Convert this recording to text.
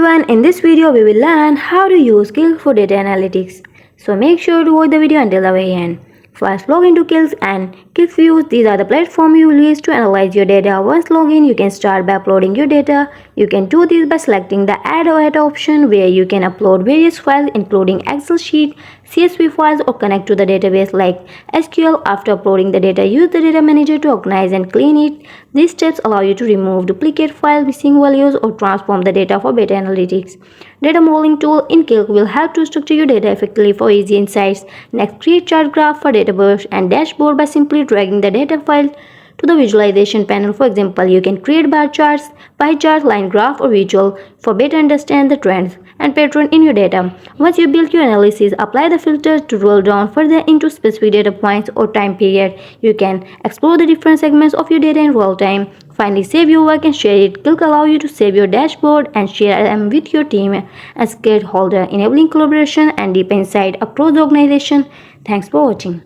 everyone, in this video we will learn how to use Qlik for data analytics. So make sure to watch the video until the very end. First, log into Qlik and Qlik Views. These are the platforms you will use to analyze your data. Once logged in, you can start by uploading your data. You can do this by selecting the Add or Add option, where you can upload various files including Excel sheet, CSV files, or connect to the database like SQL. After uploading the data, use the data manager to organize and clean it. These steps allow you to remove duplicate files, missing values, or transform the data for better analytics. Data modeling tool in Qlik will help to structure your data effectively for easy insights. Next, create chart graph for data burst and dashboard by simply dragging the data file to the visualization panel. For example, you can create bar charts, pie chart, line graph, or visual for better understand the trends and pattern in your data. Once you build your analysis, apply the filters to roll down further into specific data points or time period. You can explore the different segments of your data in real time. Finally, save your work and share it. Qlik allows you to save your dashboard and share them with your team and stakeholder, enabling collaboration and deep insight across the organization. Thanks for watching.